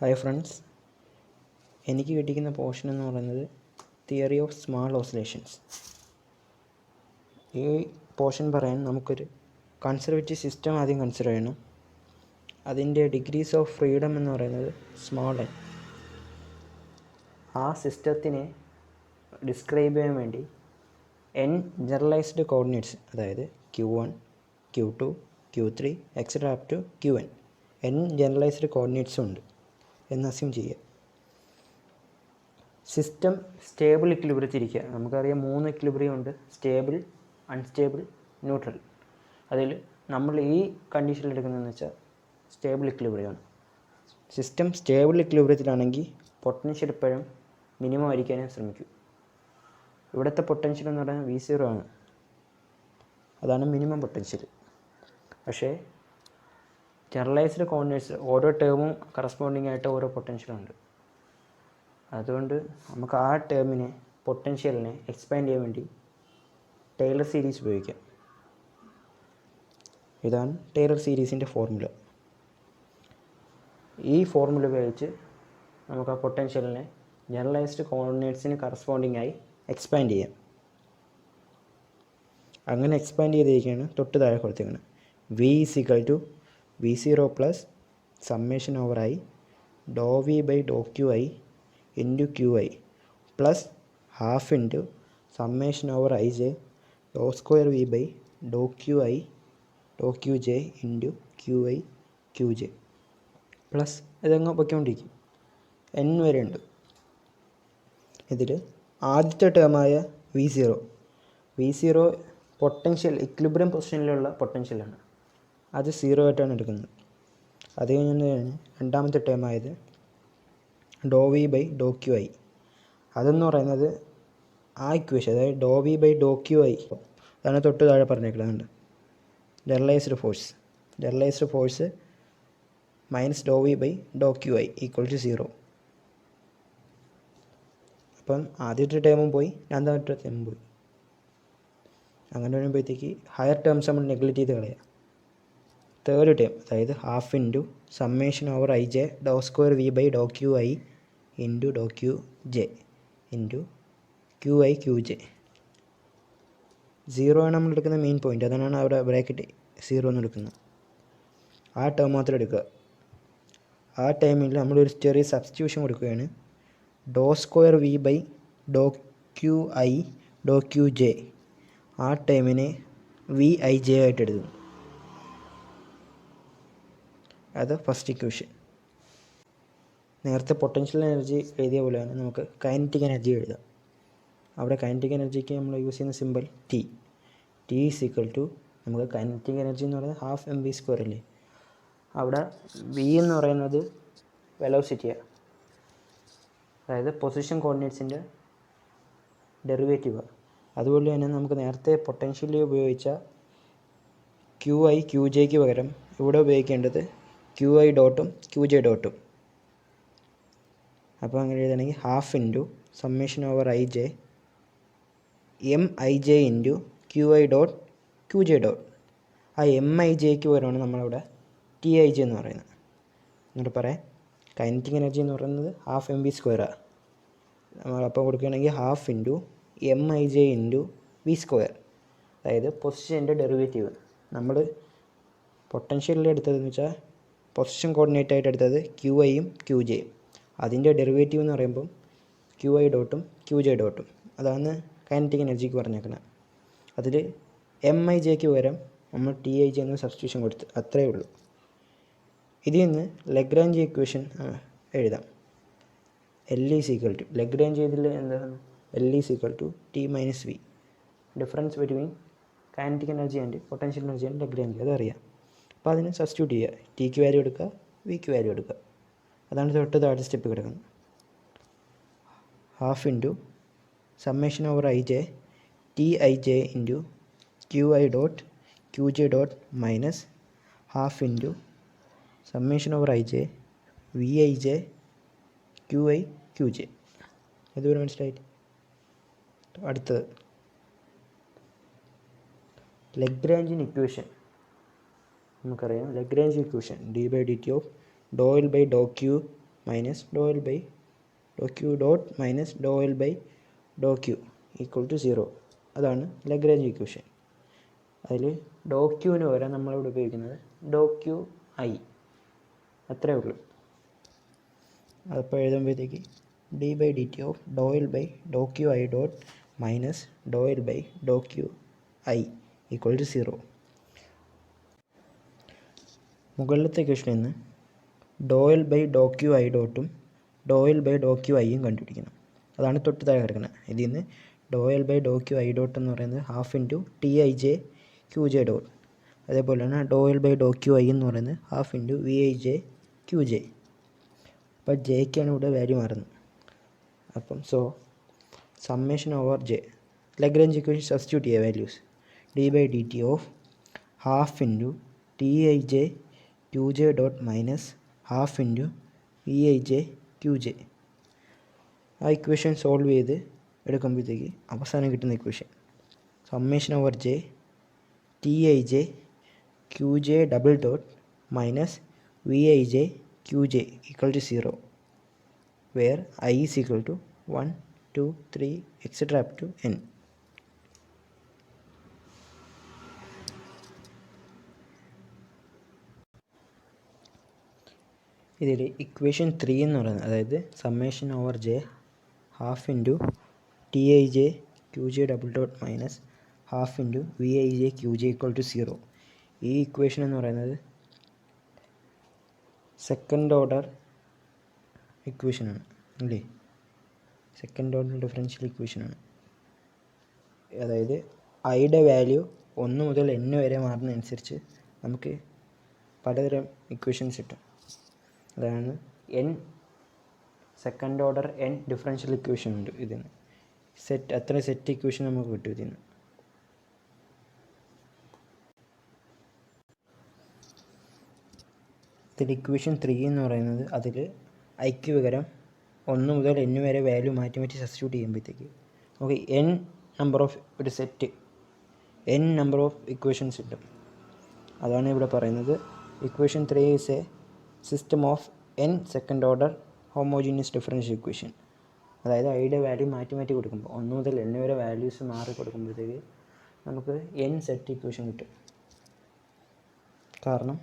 Hi friends, എനിക്ക് കിട്ടിയിരിക്കുന്ന portion എന്ന് പറയുന്നത് തിയറി ഓഫ് സ്മാൾ ഓസിലേഷൻസ്. ഈ പോർഷൻ പറയാൻ നമുക്കൊരു കൺസർവേറ്റീവ് സിസ്റ്റം ആദ്യം കൺസിഡർ ചെയ്യണം. അതിൻ്റെ ഡിഗ്രീസ് ഓഫ് ഫ്രീഡം എന്ന് പറയുന്നത് സ്മോൾ n. ആ സിസ്റ്റത്തിനെ ഡിസ്ക്രൈബ് ചെയ്യാൻ വേണ്ടി n ജനറലൈസ്ഡ് കോർഡിനേറ്റ്സ്, അതായത് Q1, Q2, Q3 etcetera up to Qn, n generalised കോർഡിനേറ്റ്സും ഉണ്ട് എന്ന് അസ്യൂം ചെയ്യുക. സിസ്റ്റം സ്റ്റേബിൾ ഇക്വിലിബ്രിയത്തിരിക്കുക. നമുക്കറിയാം 3 ഇക്വിലിബ്രിയം ഉണ്ട്: സ്റ്റേബിൾ, അൺസ്റ്റേബിൾ, ന്യൂട്രൽ. അതിൽ നമ്മൾ ഈ കണ്ടീഷനിൽ എടുക്കുന്നതെന്ന് വെച്ചാൽ സ്റ്റേബിൾ ഇക്വിലിബ്രിയമാണ്. സിസ്റ്റം സ്റ്റേബിൾ ഇക്വിലിബ്രിയത്തിലാണെങ്കിൽ പൊട്ടൻഷ്യൽ എപ്പോഴും മിനിമം ആയിരിക്കാനേ ശ്രമിക്കൂ. ഇവിടുത്തെ പൊട്ടൻഷ്യൽ എന്ന് പറയുന്നത് V0 ആണ്, അതാണ് മിനിമം പൊട്ടൻഷ്യൽ. പക്ഷേ ജനറലൈസ്ഡ് കോർഡിനേറ്റ്സ് ഓരോ ടേമും കറസ്പോണ്ടിങ് ആയിട്ട് ഓരോ പൊട്ടൻഷ്യലുണ്ട്. അതുകൊണ്ട് നമുക്ക് ആ ടേമിനെ, പൊട്ടൻഷ്യലിനെ എക്സ്പാൻഡ് ചെയ്യാൻ വേണ്ടി ടൈലർ സീരീസ് ഉപയോഗിക്കാം. ഇതാണ് ടൈലർ സീരീസിൻ്റെ ഫോർമുല. ഈ ഫോർമുല ഉപയോഗിച്ച് നമുക്ക് ആ പൊട്ടൻഷ്യലിനെ ജനറലൈസ്ഡ് കോർഡിനേറ്റ്സിന് കറസ്പോണ്ടിങ് ആയി എക്സ്പാൻഡ് ചെയ്യാം. അങ്ങനെ എക്സ്പാൻഡ് ചെയ്തിരിക്കുകയാണ് തൊട്ട് താഴെ കൊടുത്തിരിക്കുന്നത്. V V0 plus summation over i do V by Dr Q I into Q I plus half into summation over ij do square V by Dr Q I Dr Q J into Q I Q J plus ഇതങ്ങ് പൊയ്ക്കൊണ്ടിരിക്കും. n വരെ ഉണ്ട്. ഇതിൽ ആദ്യത്തെ ടേമായ V0 potential equilibrium പൊസിഷനിലുള്ള പൊട്ടൻഷ്യലാണ്. അത് 0 ആയിട്ടാണ് എടുക്കുന്നത്. അത് കഴിഞ്ഞാണ് രണ്ടാമത്തെ ടേമായത് doh V by Dr Q I. അതെന്ന് പറയുന്നത് ആ ഇക്വേഷൻ, അതായത് doh V by Dr Q I, അതാണ് തൊട്ട് താഴെ പറഞ്ഞേക്കുന്നത്. Generalised force minus doh V by Dr Q I equal to 0. അപ്പം ആദ്യത്തെ ടേമും പോയി, രണ്ടാമത്തെ ടേമും പോയി. അങ്ങനെ വരുമ്പോഴത്തേക്ക് ഹയർ ടേംസ് നമ്മൾ നെഗ്ലക്റ്റ് ചെയ്ത് കളയാം. തേർഡ് ടേം, അതായത് half into summation over I J do square V by Dr Q I into do Q J into Q I Q J. 0 ആണ് നമ്മൾ എടുക്കുന്ന മെയിൻ പോയിൻ്റ്, അതാണ് അവിടെ ബ്രാക്കറ്റ് 0 എന്ന് എടുക്കുന്നത്. ആ ടേം മാത്രം എടുക്കുക. ആ ടൈമിൽ നമ്മളൊരു ചെറിയ സബ്സ്റ്റിറ്റ്യൂഷൻ കൊടുക്കുകയാണ്. Doh square V by Dr Q I Dr Q J, ആ ടൈമിനെ വി ഐ ജെ ആയിട്ട് എടുക്കും. അത് ഫസ്റ്റ് ഇക്വേഷൻ. നേരത്തെ പൊട്ടൻഷ്യൽ എനർജി എഴുതിയ പോലെയാണ് നമുക്ക് കൈനറ്റിക് എനർജി എഴുതാം. അവിടെ കൈനറ്റിക് എനർജിക്ക് നമ്മൾ യൂസ് ചെയ്യുന്ന simple T is equal to, നമുക്ക് കൈനറ്റിക് എനർജി എന്ന് പറയുന്നത് ഹാഫ് mv² അല്ലേ. അവിടെ v എന്ന് പറയുന്നത് വെലോസിറ്റിയാണ്, അതായത് പൊസിഷൻ കോർഡിനേറ്റ്സിൻ്റെ ഡെറിവേറ്റീവാണ്. അതുപോലെ തന്നെ നമുക്ക് നേരത്തെ പൊട്ടൻഷ്യലി ഉപയോഗിച്ച ക്യു ഐ ക്യു ജെക്ക് പകരം ഇവിടെ ഉപയോഗിക്കേണ്ടത് ക്യു ഐ ഡോട്ടും ക്യു ജെ ഡോട്ടും. അപ്പോൾ അങ്ങനെ എഴുതുകയാണെങ്കിൽ half into summation over I J M I J into Q I dot Q J dot. ആ എം ഐ ജെക്ക് പകരമാണ് നമ്മളവിടെ ടി ഐ ജെ എന്ന് പറയുന്നത്. എന്നിട്ട് പറയാം, കൈനറ്റിക് എനർജി എന്ന് പറയുന്നത് ഹാഫ് mv². നമ്മളപ്പോൾ കൊടുക്കുകയാണെങ്കിൽ half into M I J into v², അതായത് പൊസിഷൻ്റെ ഡെറിവേറ്റീവ്. നമ്മൾ പൊട്ടൻഷ്യലിൽ എടുത്തതെന്ന് വെച്ചാൽ പൊസിഷൻ കോർഡിനേറ്റ് ആയിട്ട് എടുത്തത് ക്യു ഐയും ക്യു ജെയും. അതിൻ്റെ ഡെറിവേറ്റീവ് എന്ന് പറയുമ്പം ക്യു ഐ ഡോട്ടും ക്യു ജെ ഡോട്ടും. അതാണ് കൈനറ്റിക് എനർജിക്ക് പറഞ്ഞേക്കുന്നത്. അതിൽ എം ഐ ജെക്ക് പകരം നമ്മൾ ടി ഐ ജെ എന്ന് സബ്സ്റ്റിറ്റ്യൂഷൻ കൊടുത്ത്, അത്രയേ ഉള്ളൂ. ഇതിൽ നിന്ന് ലഗ്രാഞ്ച് ഇക്വേഷൻ എഴുതാം. L is equal to, Lagrange ഇതിൽ എന്താണ്, L is equal to T minus V. Difference between kinetic energy and potential energy and Lagrange, അതറിയാം. അപ്പോൾ അതിന് സബ്സ്റ്റിറ്റ്യൂട്ട് ചെയ്യുക. ടിക്ക് വാല്യൂ എടുക്കുക, വിക്ക് വാല്യൂ എടുക്കുക. അതാണ് തൊട്ട് താഴെ സ്റ്റെപ്പ് കിടക്കുന്നത്. Half into summation over I J T I J into Q I dot Q J dot minus half into summation over I J V I J Q I Q J. ഇതുവരെ മനസ്സിലായിട്ട്. അടുത്തത് ലഗ്രാഞ്ചിൻ equation. നമുക്കറിയാം Lagrange equation D by D T of Dr L by Dr Q minus Dr L by Dr Q dot minus Dr L by Dr Q equal to 0. അതാണ് Lagrange equation. അതിൽ ഡോ ക്യൂവിന് പകരം നമ്മളിവിടെ ഉപയോഗിക്കുന്നത് ഡോ ക്യൂ ഐ, അത്രേ ഉള്ളൂ. അതിപ്പോൾ എഴുതുമ്പോഴത്തേക്ക് D by D T of Dr L by Dr Q I dot minus Dr L by Dr Q I equal to 0. മുകളിലത്തെ ഇക്വേഷനിൽ നിന്ന് doh L by Dr Q I ഡോട്ടും doh L by Dr Q ഐയും കണ്ടുപിടിക്കണം. അതാണ് തൊട്ട് താഴെ കിടക്കുന്നത്. ഇതിൽ നിന്ന് doh L by Dr Q I dot എന്ന് പറയുന്നത് half into T I J Q J dot. അതേപോലെ തന്നെ doh L by Dr Q I എന്ന് പറയുന്നത് half into V I J Q J. അപ്പോൾ ജെക്കാണ് ഇവിടെ വാല്യൂ മാറുന്നത്. അപ്പം summation over J, Lagrange equation substitute ചെയ്യുക values. D by D T of half into T I J Q J dot minus half into V I J Q J. ആ equation solve ചെയ്ത് എടുക്കുമ്പോഴത്തേക്ക് അവസാനം കിട്ടുന്ന equation summation over J T I J Q J double dot minus V I J Q J equal to 0, where I is equal to 1, 2, 3 etcetera up to n. ഇതിൽ equation 3 എന്ന് പറയുന്നത്, അതായത് summation over J half into T I J Q J double dot minus half into V I J Q J equal to 0. ഈ equation എന്ന് പറയുന്നത് second order ഇക്വേഷനാണ് അല്ലേ, second order differential ഇക്വേഷനാണ്. അതായത് ഐയുടെ വാല്യൂ 1 മുതൽ n വരെ മാറുന്നതനുസരിച്ച് നമുക്ക് പലതരം ഇക്വേഷൻസ് കിട്ടും. അതാണ് സെക്കൻഡ് ഓർഡർ ഡിഫറൻഷ്യൽ ഇക്വേഷൻ ഉണ്ട് ഇതിന്. അത്ര സെറ്റ് ഇക്വേഷൻ നമുക്ക് കിട്ടും ഇതിന്. ഇതിൽ ഇക്വേഷൻ 3 എന്ന് പറയുന്നത് അതിൽ ഐക്ക് പകരം 1 മുതൽ n വരെ വാല്യൂ മാറ്റി മാറ്റി സബ്സ്റ്റിറ്റ്യൂട്ട് ചെയ്യുമ്പോഴത്തേക്ക് നമുക്ക് നമ്പർ ഓഫ് ഒരു സെറ്റ് നമ്പർ ഓഫ് ഇക്വേഷൻസ് കിട്ടും. അതാണ് ഇവിടെ പറയുന്നത്. Equation 3 is A system of second order homogeneous differential equation. അതായത് ഐയുടെ വാല്യൂ മാറ്റി മാറ്റി കൊടുക്കുമ്പോൾ 1 മുതൽ n വരെ വാല്യൂസ് മാറി കൊടുക്കുമ്പോഴത്തേക്ക് നമുക്ക് സെറ്റ് ഇക്വേഷൻ കിട്ടും. കാരണം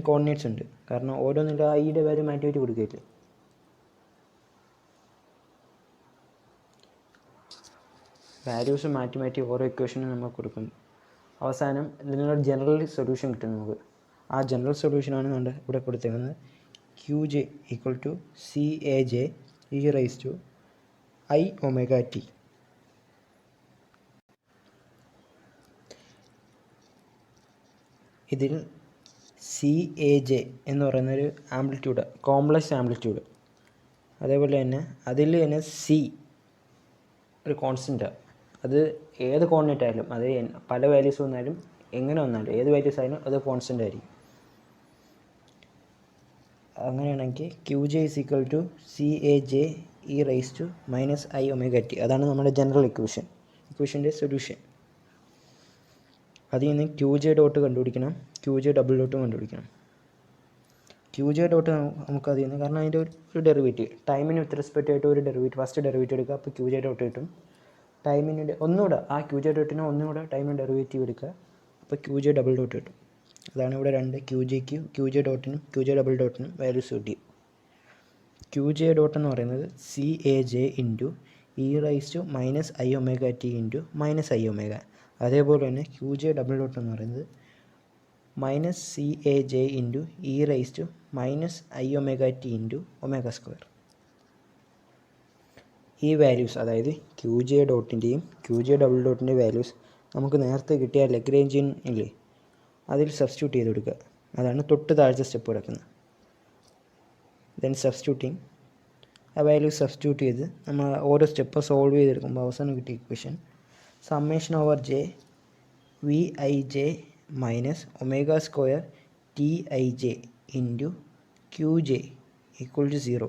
കോർഡിനേറ്റ്സ് ഉണ്ട്. കാരണം ഓരോന്നിലും ഐയുടെ വാല്യൂ മാറ്റി മാറ്റി കൊടുക്കുകയില്ലേ. വാല്യൂസ് മാറ്റി മാറ്റി ഓരോ ഇക്വേഷനും നമുക്ക് കൊടുക്കും. അവസാനം ഇതിനൊരു ജനറൽ സൊല്യൂഷൻ കിട്ടും നമുക്ക്. ആ ജനറൽ സൊല്യൂഷനാണ് നമ്മുടെ ഇവിടെ കൊടുത്തേക്കുന്നത്. Q J equal to C A J E raise to I omega T. ഇതിൽ സി എ ജെ എന്ന് പറയുന്നൊരു ആംപ്ലിറ്റ്യൂഡ്, കോംപ്ലക്സ് ആംപ്ലിറ്റ്യൂഡ്. അതേപോലെ തന്നെ അതിൽ തന്നെ സി ഒരു കോൺസ്റ്റൻ്റാണ്. അത് ഏത് കോർഡിനേറ്റ് ആയാലും, അത് പല വാല്യൂസ് വന്നാലും എങ്ങനെ വന്നാലും ഏത് വാല്യൂസ് ആയാലും അത് കോൺസ്റ്റൻ്റ് ആയിരിക്കും. അങ്ങനെയാണെങ്കിൽ Q J is equal to C A J E raise to minus I omega T. അതാണ് നമ്മുടെ ജനറൽ ഇക്വേഷൻ്റെ സൊല്യൂഷൻ. അതിൽ നിന്ന് ക്യൂ ജെ ഡോട്ട് കണ്ടുപിടിക്കണം, ക്യൂ ജെ ഡബിൾ ഡോട്ടും കണ്ടുപിടിക്കണം. ക്യൂ ജെ ഡോട്ട് നമുക്ക് അതിൽ നിന്ന്, കാരണം അതിൻ്റെ ഒരു ഡെറിവേറ്റീവ് ടൈമിന് വിത്ത് റെസ്പെക്റ്റ് ആയിട്ട് ഒരു ഡെറിവേറ്റീവ് ഫസ്റ്റ് ഡെറിവേറ്റീവ് എടുക്കുക. അപ്പോൾ ക്യൂ ജെ ഡോട്ട് കിട്ടും. ടൈമിൻ്റെ ഒന്നുകൂടെ ആ ക്യൂ ജെ ഡോട്ടിന് ഒന്നുകൂടെ ടൈമിന് ഡെറിവേറ്റീവ് എടുക്കുക. അപ്പോൾ ക്യൂ ജെ ഡബിൾ ഡോട്ട് കിട്ടും. അതാണ് ഇവിടെ രണ്ട് ക്യൂ ജെ ഡോട്ടിനും ക്യൂ ജെ ഡബിൾ ഡോട്ടിനും വാല്യൂസ് കിട്ടി. ക്യൂ ജെ ഡോട്ട് എന്ന് പറയുന്നത് C A J into E raise to minus I omega T into minus I omega. അതേപോലെ തന്നെ ക്യൂ ജെ ഡബിൾ ഡോട്ട് എന്ന് പറയുന്നത് minus C A J into E raise to minus I omega T into omega square. ഈ values, അതായത് Q J ഡോട്ടിൻ്റെയും Q J double ഡോട്ടിൻ്റെ values നമുക്ക് നേരത്തെ കിട്ടിയ ലഗ്രാഞ്ചിയൻ ഇല്ലേ, അതിൽ സബ്സ്റ്റിറ്റ്യൂട്ട് ചെയ്ത് കൊടുക്കുക. അതാണ് തൊട്ട് താഴത്തെ സ്റ്റെപ്പ് കിടക്കുന്നത്. ദെൻ സബ്സ്റ്റിറ്റ്യൂട്ടിങ് ആ വാല്യൂ സബ്സ്റ്റിറ്റ്യൂട്ട് ചെയ്ത് നമ്മൾ ഓരോ സ്റ്റെപ്പ് സോൾവ് ചെയ്തെടുക്കുമ്പോൾ അവസാനം കിട്ടിയ equation summation over J V I J minus omega square T I J into Q J equal to 0.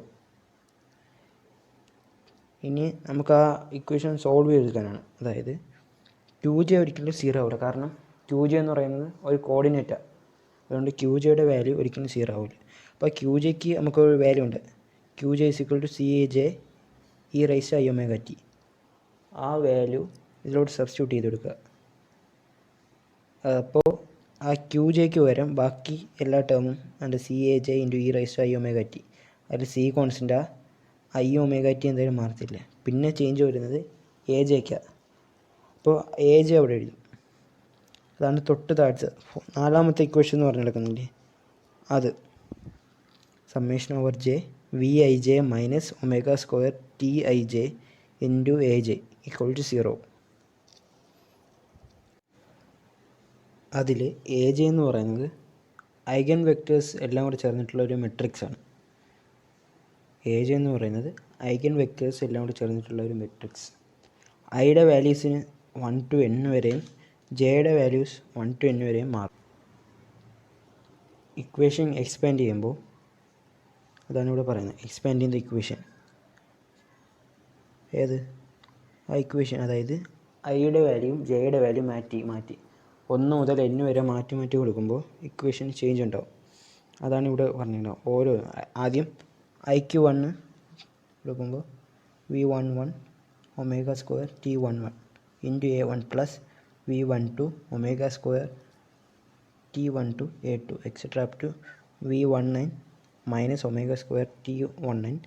ഇനി നമുക്ക് ആ ഇക്വേഷൻ സോൾവ് ചെയ്തെടുക്കാനാണ്. അതായത് ക്യൂ ജെ ഒരിക്കലും 0 ആവില്ല. കാരണം ക്യൂ ജെ എന്ന് പറയുന്നത് ഒരു കോർഡിനേറ്റാണ്. അതുകൊണ്ട് ക്യൂ ജെയുടെ വാല്യൂ ഒരിക്കലും 0 ആവില്ല. അപ്പോൾ ക്യൂ ജെക്ക് നമുക്കൊരു വാല്യൂ ഉണ്ട്, Q J is equal to C A J E raise I omega T. ആ വാല്യൂ ഇതിലോട്ട് സബ്സ്റ്റിറ്റ്യൂട്ട് ചെയ്ത് കൊടുക്കുക. അപ്പോൾ ആ ക്യൂ ജെക്ക് പകരം ബാക്കി എല്ലാ ടേമും അതിൻ്റെ C A J into E raise I omega T, അതിൽ C constant, I omega T എന്തായാലും മാറത്തില്ല. പിന്നെ ചേഞ്ച് വരുന്നത് എ ജെക്കാണ്. അപ്പോൾ എ ജെ അവിടെ എഴുതും. അതാണ് തൊട്ട് താഴ്ച 4ാമത്തെ ഇക്വേഷൻ എന്ന് പറഞ്ഞു നടക്കുന്നില്ലേ, അത് summation over J V I J minus omega square T I J into A J equal to 0. അതിൽ എ ജെ എന്ന് പറയുന്നത് ഐഗൻ വെക്റ്റേഴ്സ് എല്ലാം കൂടെ ചേർന്നിട്ടുള്ള ഒരു മെട്രിക്സ് ആണ്. എ ജെ എന്ന് പറയുന്നത് ഐഗൻ വെക്റ്റേഴ്സ് എല്ലാം കൂടെ ചേർന്നിട്ടുള്ള ഒരു മെട്രിക്സ്. ഐയുടെ വാല്യൂസിന് 1 to n വരെയും ജെയുടെ വാല്യൂസ് 1 to n വരെയും മാറും. ഇക്വേഷൻ എക്സ്പാൻഡ് ചെയ്യുമ്പോൾ അതാണ് ഇവിടെ പറയുന്നത്, എക്സ്പാൻഡിങ് ദ ഇക്വേഷൻ. ഏത് ആ ഇക്വേഷൻ, അതായത് ഐയുടെ വാല്യൂയും ജെയുടെ വാല്യൂ മാറ്റി 1 മുതൽ n വരെ മാറ്റി കൊടുക്കുമ്പോൾ ഇക്വേഷൻ ചേഞ്ച് ഉണ്ടാവും. അതാണ് ഇവിടെ പറഞ്ഞിട്ടുണ്ടാവും. ഓരോ ആദ്യം ഐക്ക് 1 കൊടുക്കുമ്പോൾ v11 omega square t11 into a1 plus v12 omega square t12 a2 etcetera up to v19 minus omega square t19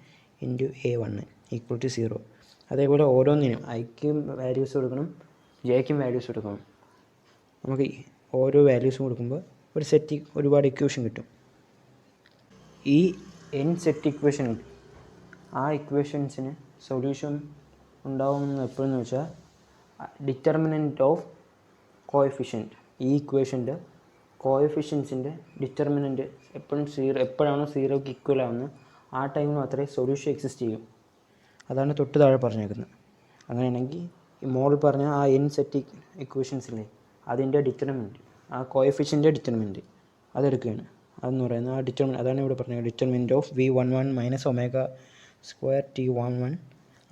into a19 equal to 0. അതേപോലെ ഓരോന്നിനും ഐക്കും വാല്യൂസ് കൊടുക്കണം, ജെക്കും വാല്യൂസ് കൊടുക്കണം. നമുക്ക് ഓരോ വാല്യൂസും കൊടുക്കുമ്പോൾ ഒരു സെറ്റ് ഒരുപാട് ഇക്വേഷൻ കിട്ടും. ഈ n സെറ്റ് ഇക്വേഷൻ, ആ ഇക്വേഷൻസിന് സൊല്യൂഷൻ ഉണ്ടാവുമെന്ന് എപ്പോഴെന്ന് വെച്ചാൽ ഡിറ്റർമിനൻറ്റ് ഓഫ് കോഎഫിഷ്യൻറ്റ്. ഈ ഇക്വേഷൻ്റെ കോഎഫിഷ്യൻസിൻ്റെ ഡിറ്റർമിനൻറ്റ് എപ്പോഴാണോ 0ക്ക് ഈക്വൽ ആവുന്നത് ആ ടൈമിൽ മാത്രമേ സൊല്യൂഷൻ എക്സിസ്റ്റ് ചെയ്യും. അതാണ് തൊട്ട് താഴെ പറഞ്ഞേക്കുന്നത്. അങ്ങനെയാണെങ്കിൽ ഈ മോൾ പറഞ്ഞ ആ n സെറ്റ് ഇക്വേഷൻസില്ലേ, അതിൻ്റെ ഡിറ്റർമിനൻറ്റ്, ആ കോഎഫിഷ്യൻ്റെ ഡിറ്റർമിനൻറ്റ് അതെടുക്കുകയാണ്. അതെന്ന് പറയുന്നത് ആ അതാണ് ഇവിടെ പറഞ്ഞത്, determinant of v11 minus omega square t11.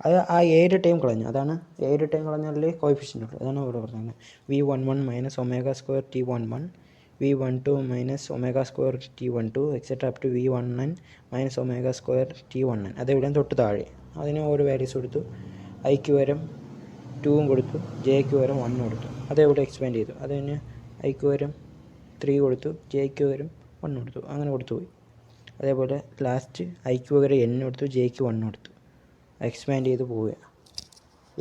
അത് ആ ഏഴ് ടൈം കളഞ്ഞു, അതാണ് ഏഴ് ടൈം കളഞ്ഞാലേ കോഎഫിഷ്യൻ്റ് ഉള്ളൂ. അതാണ് ഇവിടെ പറഞ്ഞത് v11 minus omega square t11, v12 minus omega square t12 etcetera up to v19 minus omega square t19. അതെവിടെയും തൊട്ട് താഴെ അതിന് ഓരോ വാല്യൂസ് കൊടുത്തു. ഐക്ക് പകരം 2 കൊടുത്തു, ജെക്ക് പകരം 1 കൊടുത്തു. അതേപോലെ എക്സ്പാൻഡ് ചെയ്തു. അത് കഴിഞ്ഞ് ഐക്ക് പകരം 3 കൊടുത്തു, ജെക്ക് പകരം 1 കൊടുത്തു, അങ്ങനെ കൊടുത്തു പോയി. അതേപോലെ ലാസ്റ്റ് ഐക്ക് പകരം n കൊടുത്തു, ജെക്ക് 1 കൊടുത്തു. എക്സ്പാൻഡ് ചെയ്ത് പോവുക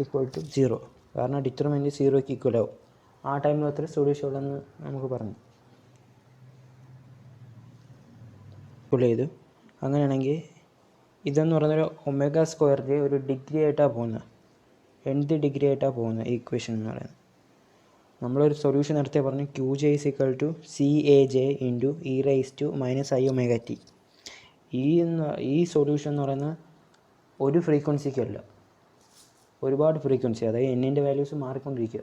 ഈക്വൽ ടു 0. കാരണം ഡിറ്റർമിനൻറ്റ് 0ക്ക് ഈക്വൽ ആവും. ആ ടൈമിൽ അത്ര സൊല്യൂഷൻ ഉള്ളതെന്ന് നമുക്ക് പറഞ്ഞു ഈക്വൽ ചെയ്തു. അങ്ങനെയാണെങ്കിൽ ഇതെന്ന് പറയുന്നൊരു ഒമേഗ സ്ക്വയറിൻ്റെ ഒരു ഡിഗ്രി ആയിട്ടാണ് പോകുന്നത്, nth ഡിഗ്രി ആയിട്ടാണ് പോകുന്നത് ഈ ഇക്വേഷൻ എന്ന് പറയുന്നത്. നമ്മളൊരു സൊല്യൂഷൻ നേരത്തെ പറഞ്ഞു Q J is equal to C A J into E raise to minus I omega T. ഈ സൊല്യൂഷൻ എന്ന് പറയുന്നത് ഒരു ഫ്രീക്വൻസിക്കല്ല, ഒരുപാട് ഫ്രീക്വൻസി, അതായത് എന്നിൻ്റെ വാല്യൂസ് മാറിക്കൊണ്ടിരിക്കുക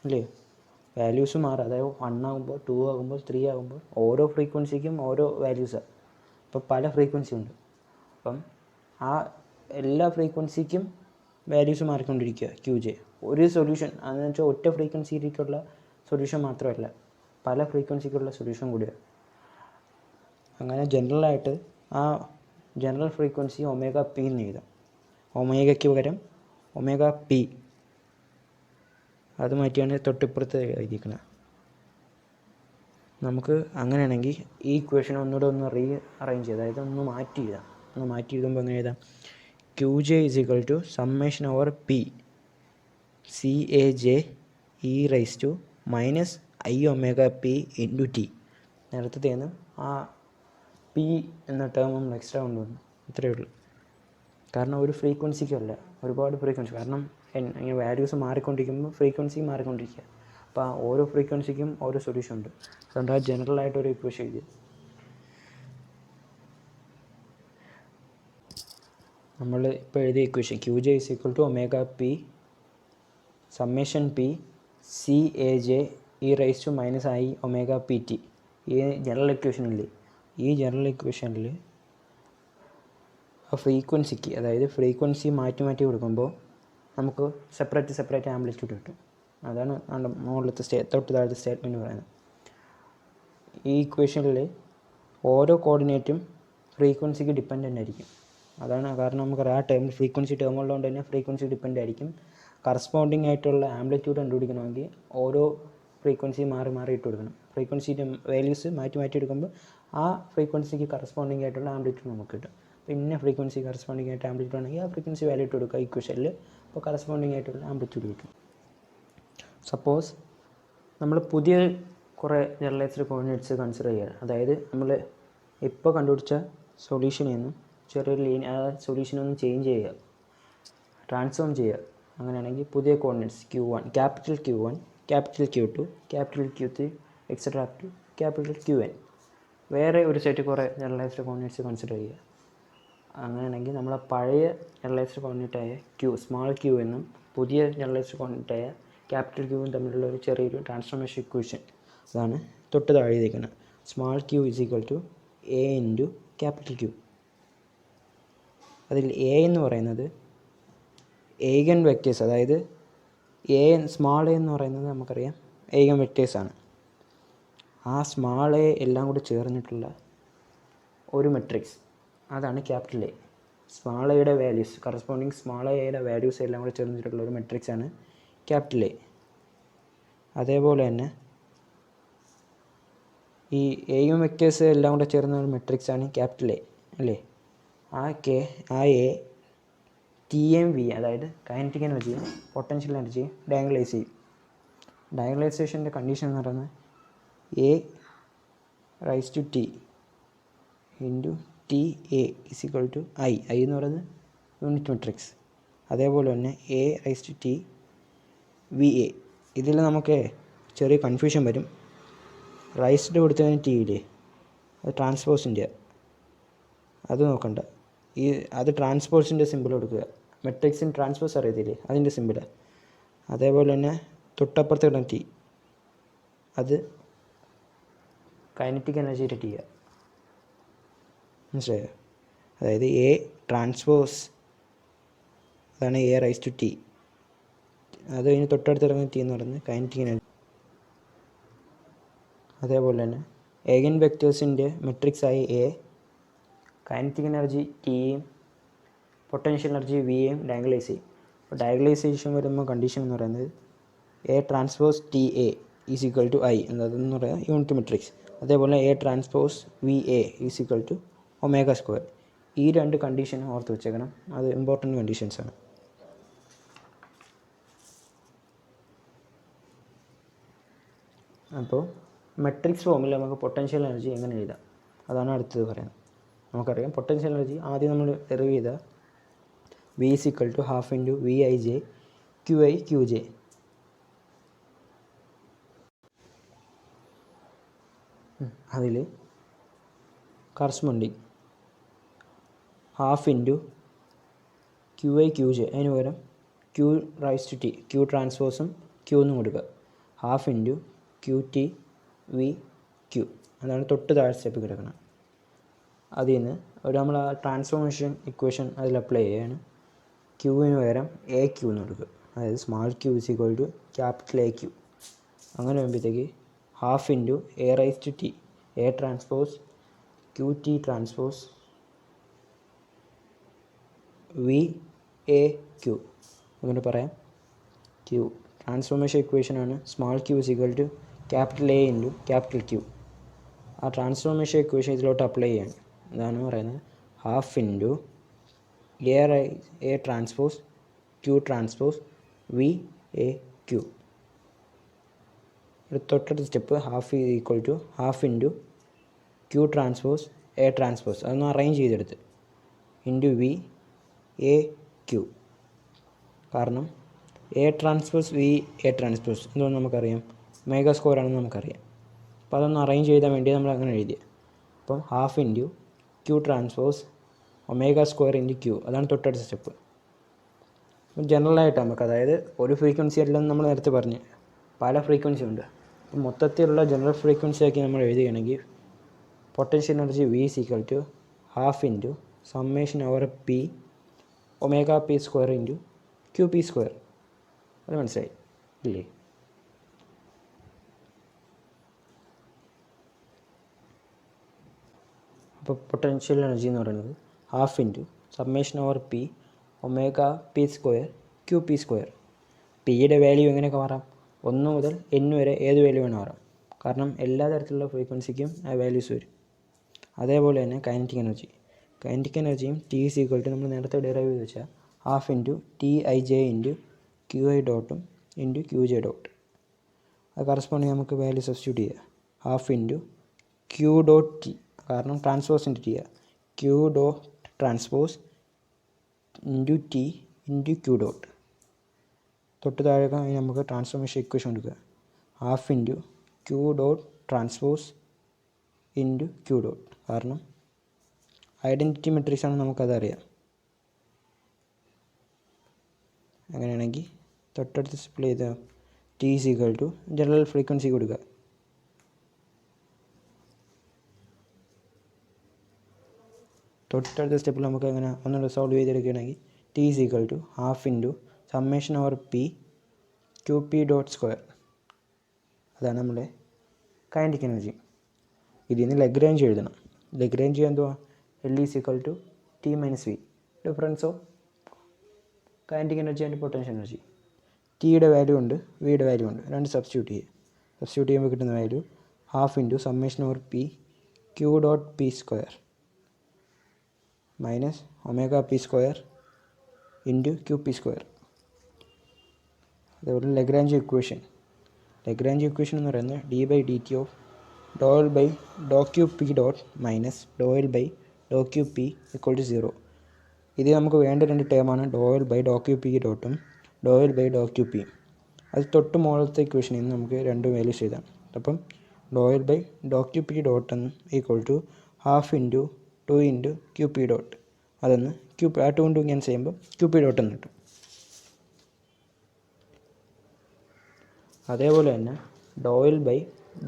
അല്ലേ, വാല്യൂസ് മാറുക. അതായത് 1 ആകുമ്പോൾ 2 ആകുമ്പോൾ 3 ആകുമ്പോൾ ഓരോ ഫ്രീക്വൻസിക്കും ഓരോ വാല്യൂസാണ്. അപ്പോൾ പല ഫ്രീക്വൻസി ഉണ്ട്. അപ്പം ആ എല്ലാ ഫ്രീക്വൻസിക്കും വാല്യൂസ് മാറിക്കൊണ്ടിരിക്കുക ക്യൂ ജെ. ഒരു സൊല്യൂഷൻ അതെന്ന് വെച്ചാൽ ഒറ്റ ഫ്രീക്വൻസിയിലേക്കുള്ള സൊല്യൂഷൻ മാത്രമല്ല, പല ഫ്രീക്വൻസിക്കുള്ള സൊല്യൂഷൻ കൂടിയാണ്. അങ്ങനെ ജനറലായിട്ട് ആ ജനറൽ ഫ്രീക്വൻസി ഒമേഗ പി എന്ന് എഴുതാം. ഒമേഗയ്ക്ക് പകരം ഒമേഗ പി അത് മാറ്റിയാണ് തൊട്ടിപ്പുറത്ത് എഴുതിയിരിക്കുന്നത്. നമുക്ക് അങ്ങനെയാണെങ്കിൽ ഈ ഇക്വേഷൻ ഒന്നുകൂടെ ഒന്ന് അറേഞ്ച് ചെയ്ത്, അതായത് ഒന്ന് മാറ്റി എഴുതുമ്പോൾ എങ്ങനെ എഴുതാം, Q J is equal to summation over P C A J E raise to minus I omega P into T. നേരത്തേന്ന് ആ പി എന്ന ടേം നമ്മൾ എക്സ്ട്രാ കൊണ്ടുവന്നു, ഇത്രയേ ഉള്ളൂ. കാരണം ഒരു ഫ്രീക്വൻസിക്കല്ല, ഒരുപാട് ഫ്രീക്വൻസി. കാരണം ഇങ്ങനെ വാല്യൂസ് മാറിക്കൊണ്ടിരിക്കുമ്പോൾ ഫ്രീക്വൻസി മാറിക്കൊണ്ടിരിക്കുക. അപ്പോൾ ആ ഓരോ ഫ്രീക്വൻസിക്കും ഓരോ സൊല്യൂഷൻ ഉണ്ട്. അതുകൊണ്ട് ആ ജനറലായിട്ടൊരു ഇക്വേഷൻ എഴുതി. നമ്മൾ ഇപ്പോൾ എഴുതിയ equation Q J is equal to omega P summation P C A J E raise to minus I omega P T. ഈ ജനറൽ ഇക്വേഷനില്ലേ, ഈ ജനറൽ ഇക്വേഷനിൽ ആ ഫ്രീക്വൻസിക്ക്, അതായത് ഫ്രീക്വൻസി മാറ്റി കൊടുക്കുമ്പോൾ നമുക്ക് സെപ്പറേറ്റ് ആംപ്ലിറ്റ്യൂഡ് കിട്ടും. അതാണ് മുകളിലത്തെ തൊട്ട് താഴത്തെ സ്റ്റേറ്റ്മെൻറ്റ് പറയുന്നത്. ഈ ഇക്വേഷനിൽ ഓരോ കോർഡിനേറ്റും ഫ്രീക്വൻസിക്ക് ഡിപ്പെൻഡൻ്റ് ആയിരിക്കും. അതാണ് കാരണം നമുക്കറിയാം ആ ടേം ഫ്രീക്വൻസി ടേം ഉള്ളതുകൊണ്ട് തന്നെ ഫ്രീക്വൻസി ഡിപ്പെൻഡ് ആയിരിക്കും. കറസ്പോണ്ടിങ് ആയിട്ടുള്ള ആംപ്ലിറ്റ്യൂഡ് കണ്ടുപിടിക്കണമെങ്കിൽ ഓരോ ഫ്രീക്വൻസി മാറി മാറി ഇട്ട് കൊടുക്കണം. ഫ്രീക്വൻസിൻ്റെ വാല്യൂസ് മാറ്റി മാറ്റി എടുക്കുമ്പോൾ ആ ഫ്രീക്വൻസിക്ക് കറസ്പോണ്ടിങ് ആയിട്ടുള്ള ആംപ്ലിറ്റ്യൂഡ് നമുക്ക് കിട്ടും. പിന്നെ ഫ്രീക്വൻസി കറസ്പോണ്ടിങ് ആയിട്ട് ആംപ്ലിറ്റ്യൂഡ് ആണെങ്കിൽ ആ ഫ്രീക്വൻസി വാല്യൂ ഇട്ട് കൊടുക്കുക ഇക്വേഷനിൽ. അപ്പോൾ കറസ്പോണ്ടിങ് ആയിട്ടുള്ള ആംപ്ലിറ്റ്യൂഡ് കിട്ടും. സപ്പോസ് നമ്മൾ പുതിയ കുറേ ജനറലൈസ്ഡ് കോർഡിനേറ്റ്സ് കൺസിഡർ ചെയ്യുക. അതായത് നമ്മൾ ഇപ്പോൾ കണ്ടുപിടിച്ച സൊല്യൂഷനിൽ നിന്നും ചെറിയൊരു ആ സൊല്യൂഷനൊന്ന് ചേഞ്ച് ചെയ്യുക, ട്രാൻസ്ഫോം ചെയ്യുക. അങ്ങനെയാണെങ്കിൽ പുതിയ coordinates Q1, capital Q1, capital Q2, capital Q3 etcetera up to capital Qn. വേറെ ഒരു സെറ്റ് കുറേ ജനറലൈസ്ഡ് കോർഡിനേറ്റ്സ് കൺസിഡർ ചെയ്യുക. അങ്ങനെയാണെങ്കിൽ നമ്മളെ പഴയ ജനറലൈസ്ഡ് കോർഡിനേറ്റായ സ്മാൾ q എന്നും പുതിയ ജനറലൈസ്ഡ് കോർഡിനേറ്റായ ക്യാപിറ്റൽ Qയും തമ്മിലുള്ള ഒരു ചെറിയൊരു ട്രാൻസ്ഫോർമേഷൻ ഇക്വേഷൻ അതാണ് തൊട്ട് താഴെ എഴുതിയിരിക്കുന്നത്. Small q = a into capital Q. അതിൽ a എന്ന് പറയുന്നത് ഏഗൻ വെക്റ്റേഴ്സ്, അതായത് സ്മാൾ എ എന്ന് പറയുന്നത് നമുക്കറിയാം ഏഗൻ വെക്റ്റേഴ്സാണ്. ആ സ്മാൾ എ എല്ലാം കൂടി ചേർന്നിട്ടുള്ള ഒരു മെട്രിക്സ്, അതാണ് ക്യാപിറ്റൽ എ. സ്മാൾ എയുടെ വാല്യൂസ്, കറസ്പോണ്ടിങ് സ്മാൾ എയുടെ വാല്യൂസ് എല്ലാം കൂടി ചേർന്നിട്ടുള്ള ഒരു മെട്രിക്സാണ് ക്യാപിറ്റൽ എ. അതേപോലെ തന്നെ ഈ എയും വെക്റ്റേഴ്സ് എല്ലാം കൂടെ ചേർന്ന ഒരു മെട്രിക്സാണ് ക്യാപിറ്റൽ എ അല്ലേ. ആ എ TM V, അതായത് കൈനറ്റിക് എനർജിയും പൊട്ടൻഷ്യൽ എനർജിയും ഡയഗണലൈസ് ചെയ്യും. ഡയഗണലൈസേഷൻ്റെ കണ്ടീഷൻ എന്ന് പറയുന്നത് a⁻T ഇൻറ്റു TA = I എന്ന് പറയുന്നത് യൂണിറ്റ് മെട്രിക്സ്. അതേപോലെ തന്നെ a⁻T VA. ഇതിൽ നമുക്ക് ചെറിയ കൺഫ്യൂഷൻ വരും. റൈസ്ഡ് കൊടുത്തതിന് T ഇല്ലേ, അത് ട്രാൻസ്പോസിൻ്റെ, അത് നോക്കണ്ട. അത് ട്രാൻസ്പോസിൻ്റെ സിമ്പിൾ കൊടുക്കുക. മെട്രിക്സിന് ട്രാൻസ്പോസ് അറിയത്തില്ലേ, അതിൻ്റെ സിമ്പിളാണ്. അതേപോലെ തന്നെ തൊട്ടപ്പുറത്ത് കിട്ടുന്ന T, അത് കൈനറ്റിക് എനർജിയുടെ T ആണ്. മനസ്സിലായോ? അതായത് A ട്രാൻസ്പോസ്, അതാണ് a⁻T. അത് കഴിഞ്ഞ് തൊട്ടടുത്ത് കിടക്കുന്ന T എന്ന് പറയുന്നത് കൈനറ്റിക് എനർജി. അതേപോലെ തന്നെ ഏഗൻ വെക്റ്റേഴ്സിൻ്റെ മെട്രിക്സായി A, കൈനറ്റിക് എനർജി Tയും പൊട്ടൻഷ്യൽ എനർജി Vയും ഡയഗണലൈസ് ചെയ്യും. അപ്പോൾ ഡയഗണലൈസേഷൻ വരുമ്പോൾ കണ്ടീഷൻ എന്ന് പറയുന്നത് a⁻TA = I എന്നതെന്ന് പറയുക യൂണിറ്റ് മെട്രിക്സ്. അതേപോലെ a⁻VA = ω². ഈ രണ്ട് കണ്ടീഷനും ഓർത്ത് വെച്ചേക്കണം, അത് ഇമ്പോർട്ടൻറ്റ് കണ്ടീഷൻസാണ്. അപ്പോൾ മെട്രിക്സ് ഫോമിൽ നമുക്ക് പൊട്ടൻഷ്യൽ എനർജി എങ്ങനെ എഴുതാം, അതാണ് അടുത്തത് പറയുന്നത്. നമുക്കറിയാം പൊട്ടൻഷ്യൽ എനർജി ആദ്യം നമ്മൾ ഡെറിവ് ചെയ്ത V = ½ Vij Qi Qj. അതിൽ കറസ്പോണ്ടിങ് ½ Qi Qj, അതിന് പകരം Q⁻T, Q ട്രാൻസ്പോസും Q എന്നും കൊടുക്കുക. ½ Qt V Q, അതാണ് തൊട്ട് താഴെ സ്റ്റെപ്പ് കിടക്കണം. അതിൽ നിന്ന് നമ്മൾ ആ ട്രാൻസ്ഫോർമേഷൻ ഇക്വേഷൻ അതിൽ അപ്ലൈ ചെയ്യാണ്. ക്യൂവിന് പകരം AQ എന്ന് കൊടുക്കുക. അതായത് സ്മാൾ q = ക്യാപിറ്റൽ AQ. അങ്ങനെ വരുമ്പോഴത്തേക്ക് ½ a⁻T A transpose QT transpose VAQ അങ്ങനെ പറയാം. Q ട്രാൻസ്ഫോർമേഷൻ ഇക്വേഷനാണ് small q = capital A into capital Q. ആ ട്രാൻസ്ഫോർമേഷൻ ഇക്വേഷൻ ഇതിലോട്ട് അപ്ലൈ ചെയ്യാണ്. ഇതാണ് പറയുന്നത് ½ A transpose Q transpose VAQ. തൊട്ടടുത്ത step ½ Q transpose A transpose, അതൊന്ന് അറേഞ്ച് ചെയ്തെടുത്ത് ഇൻറ്റു VAQ. കാരണം A ട്രാൻസ്പോസ് VA ട്രാൻസ്പോസ് എന്തുകൊണ്ട് നമുക്കറിയാം, ω² ആണെന്ന് നമുക്കറിയാം. അപ്പോൾ അതൊന്ന് അറേഞ്ച് ചെയ്താൽ വേണ്ടി നമ്മൾ അങ്ങനെ എഴുതിയത്. അപ്പം ½ Q ട്രാൻസ്പോസ് ω² ഇൻറ്റു Q, അതാണ് തൊട്ടടുത്ത സ്റ്റെപ്പ്. ജനറലായിട്ട് നമുക്ക്, അതായത് ഒരു ഫ്രീക്വൻസി അല്ലെന്ന് നമ്മൾ നേരത്തെ പറഞ്ഞ് പല ഫ്രീക്വൻസി ഉണ്ട്. അപ്പം മൊത്തത്തിലുള്ള ജനറൽ ഫ്രീക്വൻസി ആക്കി നമ്മൾ എഴുതുകയാണെങ്കിൽ potential energy V = ½ P ω⁵² into QP². അത് മനസ്സിലായി ഇല്ലേ? അപ്പോൾ പൊട്ടൻഷ്യൽ എനർജി എന്ന് പറയുന്നത് half into summation over P omega P square Q P square. പിയുടെ വാല്യൂ എങ്ങനെയൊക്കെ മാറാം? 1 മുതൽ n വരെ ഏത് വാല്യൂ വേണം മാറാം, കാരണം എല്ലാ തരത്തിലുള്ള ഫ്രീക്വൻസിക്കും ആ വാല്യൂസ് വരും. അതേപോലെ തന്നെ കൈനറ്റിക് എനർജിയും ടി ഈസ് ഈക്വൽ ടു നമ്മൾ നേരത്തെ ഡിറൈവ് ചെയ്ത് വെച്ചാൽ half into T I J into Q I ഡോട്ടും ഇൻറ്റു ക്യു ജെ ഡോട്ട്. അത് കറസ്പോണ്ടിങ് നമുക്ക് വാല്യൂ സബ്സ്റ്റിറ്റ്യൂട്ട് ചെയ്യുക. Half into Q dot T, കാരണം ട്രാൻസ്പോസിൻ്റെ ടി ആണ്, Q dot transpose into T into Q dot. തൊട്ട് താഴെ നമുക്ക് ട്രാൻസ്ഫോർമേഷൻ ഇക്വേഷൻ കൊടുക്കുക. Half into Q dot transpose into Q dot, കാരണം ഐഡൻറ്റിറ്റി മെട്രിക്സ് ആണ്, നമുക്കതറിയാം. അങ്ങനെയാണെങ്കിൽ തൊട്ടടുത്ത് സിംപ്ലൈ ചെയ്ത T is equal to general frequency കൊടുക്കുക. തൊട്ടടുത്ത സ്റ്റെപ്പിൽ നമുക്ക് അങ്ങനെ ഒന്നുകൂടെ സോൾവ് ചെയ്തെടുക്കുകയാണെങ്കിൽ T is equal to half into summation over P Q P dot square. അതാണ് നമ്മുടെ കൈനറ്റിക് എനർജി. ഇതിൽ നിന്ന് ലഗ്രാഞ്ച് എഴുതണം. ലഗ്രാഞ്ച് എന്തുവാ? L is equal to T minus V, difference of kinetic energy and potential energy. ടിയുടെ value ഉണ്ട്, വിയുടെ value ഉണ്ട്, രണ്ട് സബ്സ്റ്റിറ്റ്യൂട്ട് ചെയ്യുമ്പോൾ കിട്ടുന്ന value half into summation over P Q dot P square minus omega P square into Q P square. അതേപോലെ Lagrange equation എന്ന് പറയുന്നത് D by D T of Dr L by Dr Q P dot minus Dr L by Dr Q P equal to 0. ഇത് നമുക്ക് വേണ്ട രണ്ട് ടേമാണ് doh L by Dr Q P ഡോട്ടും doh L by Dr Q P. അത് തൊട്ട് മുകളിലത്തെ ഇക്വേഷനിൽ നിന്ന് നമുക്ക് രണ്ട് വാല്യൂസ് എഴുതാം. അപ്പം doh L by Dr Q P dot equal to half into 2 into Q P dot. അതൊന്ന് ആ 2 ഇൻറ്റു ക്യാൻസൽ ചെയ്യുമ്പോൾ ക്യൂ പി ഡോട്ട് എന്ന് കിട്ടും. അതേപോലെ തന്നെ doh L by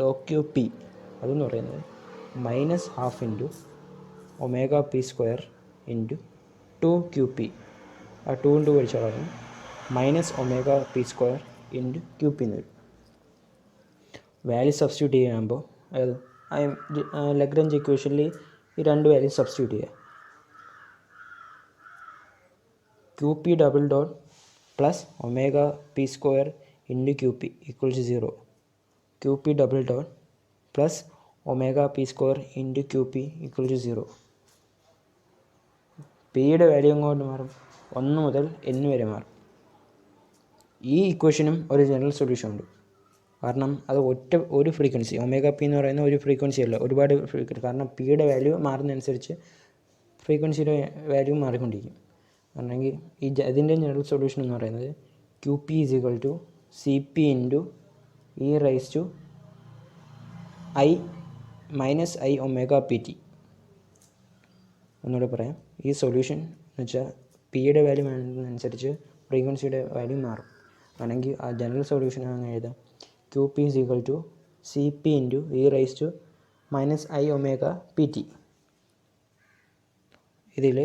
Dr Q p അതെന്ന് പറയുന്നത് minus half into omega P square into 2 q p. ആ 2 ഇൻറ്റു കഴിച്ചാൽ പറയും minus omega P square into Q p എന്ന് വരും. വാല്യൂ സബ്സ്റ്റിറ്റ്യൂട്ട് ചെയ്യുമ്പോൾ ലഗ്രാഞ്ച് ഇക്വേഷനിൽ ഈ രണ്ട് വാല്യൂ സബ്സ്റ്റിറ്റ്യൂട്ട് ചെയ്യുക. Q P double dot plus omega P square into Q P equal to 0. Q P double dot plus omega P square into Q P equal to 0. പിയുടെ value അങ്ങോട്ട് മാറും, 1 മുതൽ n വരെ മാറും. ഈ ഇക്വേഷനും ഒരു ജനറൽ സൊല്യൂഷൻ ഉണ്ട്, കാരണം അത് ഒരു ഫ്രീക്വൻസി ഒമേഗ പി എന്ന് പറയുന്ന ഒരു ഫ്രീക്വൻസി അല്ല, ഒരുപാട് ഫ്രീക്വൻസി. കാരണം പിയുടെ വാല്യൂ മാറുന്നതനുസരിച്ച് ഫ്രീക്വൻസിയുടെ വാല്യൂ മാറിക്കൊണ്ടിരിക്കും. അല്ലെങ്കിൽ ഇതിൻ്റെ ജനറൽ സൊല്യൂഷൻ എന്ന് പറയുന്നത് Q P is equal to C P into E raise to I minus I omega P T. ഒന്നുകൂടെ പറയാം, ഈ സൊല്യൂഷൻ എന്ന് വെച്ചാൽ പിയുടെ വാല്യൂ മാറുന്നതനുസരിച്ച് ഫ്രീക്വൻസിയുടെ വാല്യൂ മാറും. അല്ലെങ്കിൽ ആ ജനറൽ സൊല്യൂഷൻ അങ്ങനെ എഴുതാം, Q P is equal to C P into E raise to minus I omega P T. ഇതിൽ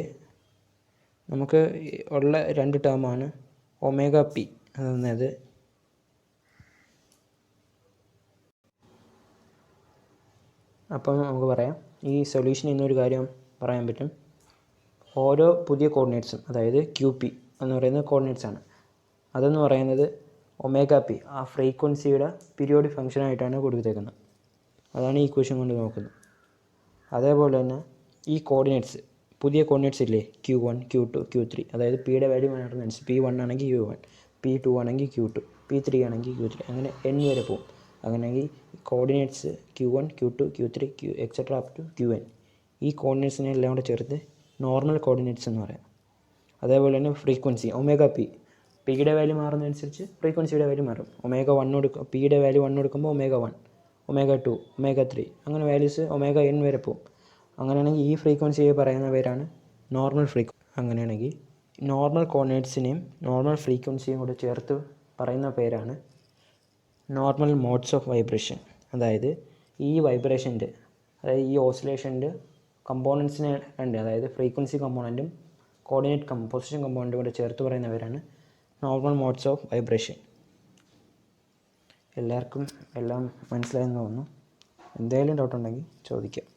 നമുക്ക് ഉള്ള രണ്ട് ടേമാണ് ഒമേഗ പി, അതായത് അപ്പം നമുക്ക് പറയാം ഈ സൊല്യൂഷനിൽ നിന്നൊരു കാര്യം പറയാൻ പറ്റും. ഓരോ പുതിയ കോർഡിനേറ്റ്സും, അതായത് ക്യൂ പി എന്ന് പറയുന്ന കോർഡിനേറ്റ്സ് ആണ്, അതെന്ന് പറയുന്നത് ഒമേഗ പി ആ ഫ്രീക്വൻസിയുടെ പീരിയോഡിക് ഫംഗ്ഷനായിട്ടാണ് കൊടുത്തേക്കുന്നത്. അതാണ് ഈ ഇക്വേഷൻ കൊണ്ട് നോക്കുന്നത്. അതേപോലെ തന്നെ ഈ കോർഡിനേറ്റ്സ്, പുതിയ കോർഡിനേറ്റ്സ് ഇല്ലേ, Q1, Q2, Q3, അതായത് പിയുടെ വാല്യൂ മാറുന്നതനുസരിച്ച് P1 ആണെങ്കിൽ Q1, P2 ആണെങ്കിൽ Q2, P3 ആണെങ്കിൽ Q3, അങ്ങനെ n വരെ പോകും. അങ്ങനെയെങ്കിൽ coordinates Q1, Q2, Q3, etcetera up to Qn, ഈ കോർഡിനേറ്റ്സിനെ എല്ലാം കൂടെ ചേർത്ത് നോർമൽ കോർഡിനേറ്റ്സ് എന്ന് പറയാം. അതേപോലെ തന്നെ ഫ്രീക്വൻസി ഒമേഗ പി, പിയുടെ വാല്യൂ മാറുന്നതനുസരിച്ച് ഫ്രീക്വൻസിയുടെ വാല്യൂ മാറും. ഒമേഗ 1 പിയുടെ വാല്യൂ 1 കൊടുക്കുമ്പോൾ ഒമേഗ 1, ഒമേഗ 2, ഒമേഗ 3, അങ്ങനെ വാല്യൂസ് ഒമേഗ n വരെ പോകും. അങ്ങനെയാണെങ്കിൽ ഈ ഫ്രീക്വൻസിയെ പറയുന്ന പേരാണ് നോർമൽ ഫ്രീക്വൻസി. അങ്ങനെയാണെങ്കിൽ നോർമൽ കോർഡിനേറ്റ്സിനെയും നോർമൽ ഫ്രീക്വൻസിയും കൂടെ ചേർത്ത് പറയുന്ന പേരാണ് നോർമൽ മോഡ്സ് ഓഫ് വൈബ്രേഷൻ. അതായത് ഈ വൈബ്രേഷൻ്റെ, അതായത് ഈ ഓസിലേഷൻ്റെ കമ്പോണൻസിനെ രണ്ട്, അതായത് ഫ്രീക്വൻസി കമ്പോണൻറ്റും കോർഡിനേറ്റ് പൊസിഷൻ കമ്പോണൻറ്റും കൂടെ ചേർത്ത് പറയുന്ന പേരാണ് നോർമൽ മോഡ്സ് ഓഫ് വൈബ്രേഷൻ. എല്ലാവർക്കും എല്ലാം മനസ്സിലായെന്ന് തോന്നുന്നു. എന്തെങ്കിലും ഡൗട്ട് ഉണ്ടെങ്കിൽ ചോദിക്കാം.